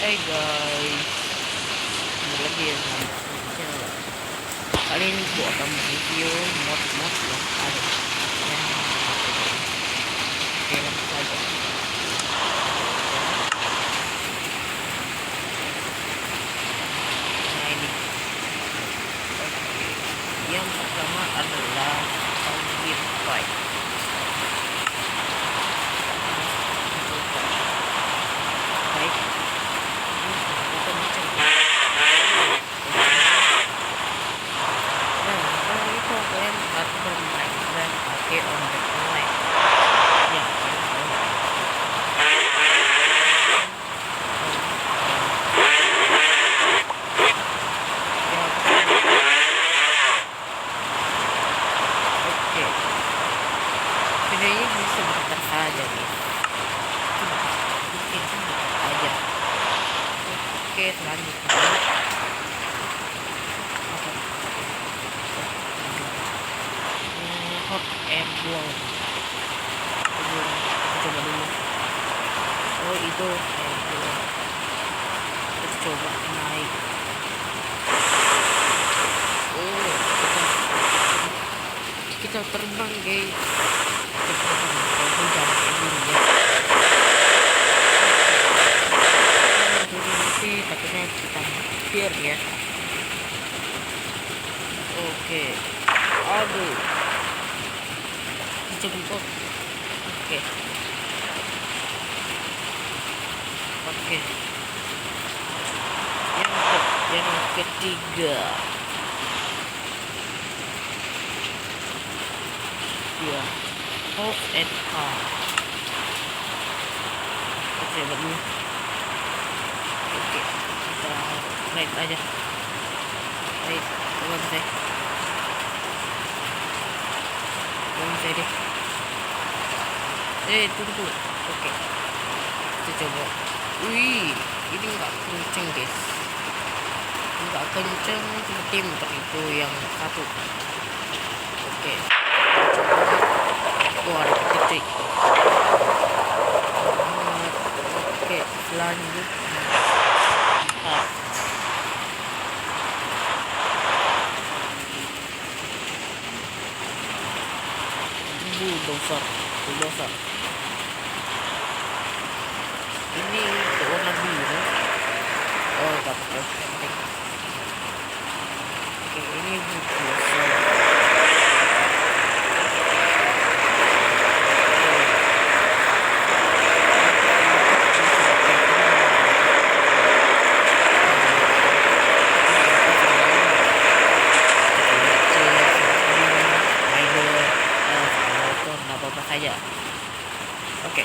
Hey guys, kembali lagi ya sama channel. Kali ini gua akan review mod-mod yang ada yang apa itu? Oke, langsung saja. Nah ini, oke. Yang pertama adalah Zombie Fight. Baik, kita macam. Nah, kalau itu kalian harus bermain dan pakai ojek online. Ya, kalian tahu. Oke, videonya bisa sebentar saja nih. Bikin sebentar aja. Oke, selanjutnya. Hot air balloon. Kita coba dulu. Oh itu air balloon. Kita coba naik. Oh kita terbang guys. Kita terbang walaupun jaraknya dulu ya. Jadi nanti takutnya kita hampir ya. Oke. Aduh. Dijemput. Oke. Oke. Yang ketiga. Ya. Hope and Car. Oke, begini. Oke. Kita naik aja. Baik, coba bisa. Bisa deh. Tunggu. Oke. Kita coba. Wih, ini nggak kenceng guys. Nggak kenceng seperti motor itu yang satu. Oke. Wah, ada titik. Oke, selanjutnya. Bulldozer. Ini warna biru. Oh, tak penting. Oke, ini bulldozer. Saja. Oke.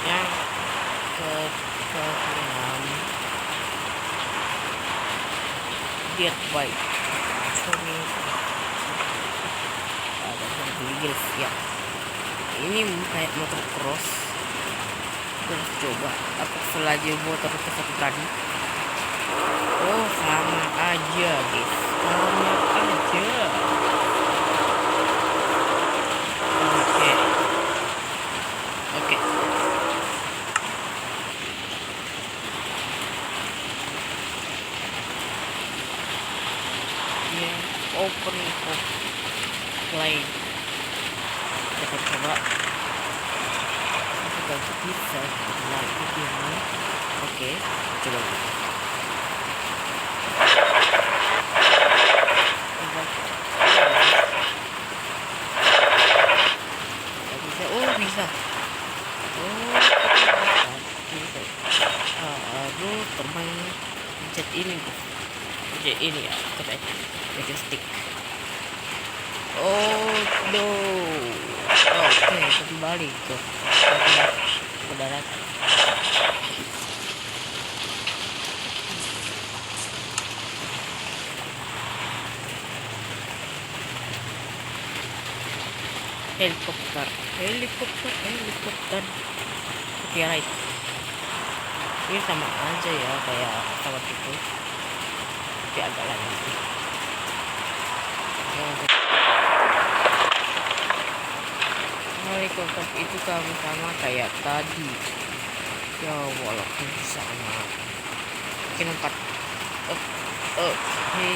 Yang ke-6 Dirt Bike. Ini ada mobil ya. Ini kayak motor cross. Terus coba aku selaju motor seperti tadi. Oh, sama aja guys. Sama aja. Oke. Dia open play. Kita coba. Kita bisa lagi ini. Oke, coba. Bisa. Aduh, terbang jet ini ya, coba jet stick. Oh no. Oke, kembali ke daratan. Helikopter. Oke, right. Ini sama aja ya kayak pesawat itu, tapi agak lain. Assalamualaikum. Itu kamu sama kayak tadi. Ya walaupun sama. Mungkin 4. Hei.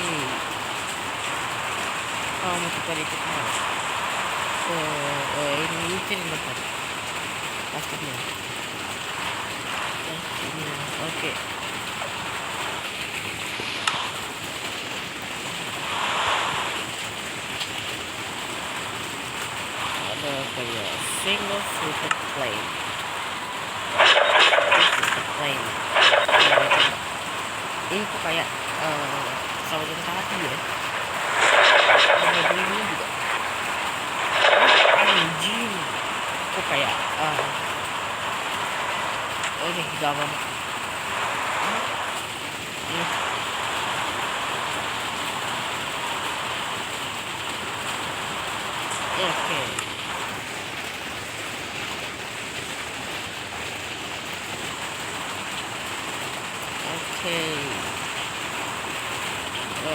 Kamu kita itu kan. Ini mungkin 4. Pastinya. Oke. Ada kayak single super plane. Ini tuh kayak pesawat yang tadi ya. Mobil ini juga. Anjing. Kok kayak oke, gampang. Oke.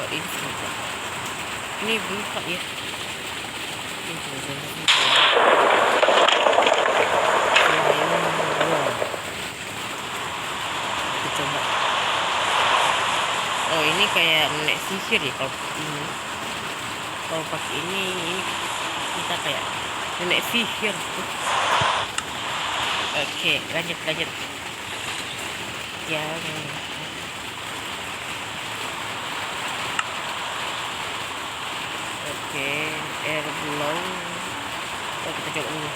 Ini buka. Ini buka ya. Ini buka. Kita coba. Oh, ini kayak nenek sihir ya kalau ini. Kalau pakai ini kita kayak nenek sihir. Oke, lanjut. Ya. Oke, air blow. Oh, kita coba dulu.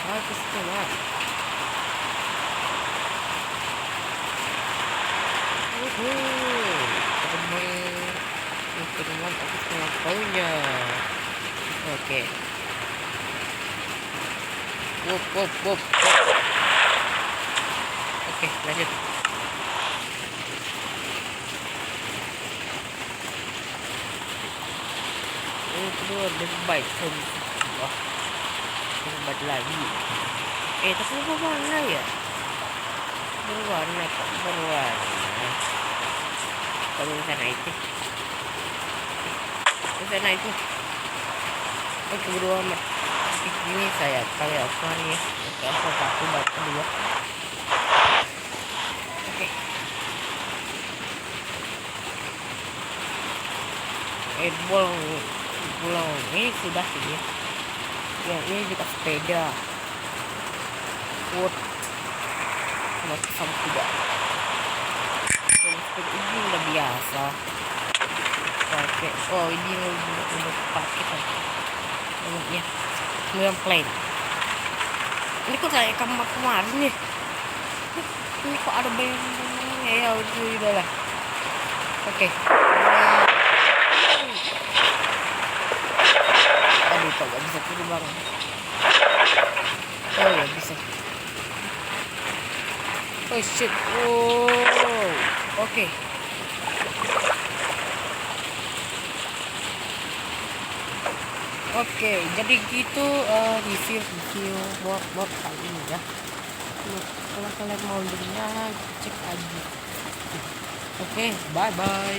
Kita coba. Teman aku melakukannya. Oke. Wup. Oke, lanjut. Ini kedua lebih baik. Wah, lebih lagi. Tapi berwarna ya? Berwarna. Kalau sana itu. Oke, berdua amat. Ini saya kayak apa nih ya? Oke, aku baca dulu. Oke. Pulau ini sudah sih ya. Ya, ini juga sepeda. Wood. Sama kuda. Sepeda ini udah biasa. Oke. Oh, ini udah pakai kan. Ya. Kemudian plane. Ini kok kayak kemarin nih. Ini kok ada bayang-bayangnya ya, udah lah. Oke. Aduh, kok gak bisa terbang. Oh ya, bisa. Oh shit. Oh. Oke. Oke, jadi gitu review mod kali ini ya. Kalau kalian mau dengar, cek aja. Oke, bye bye.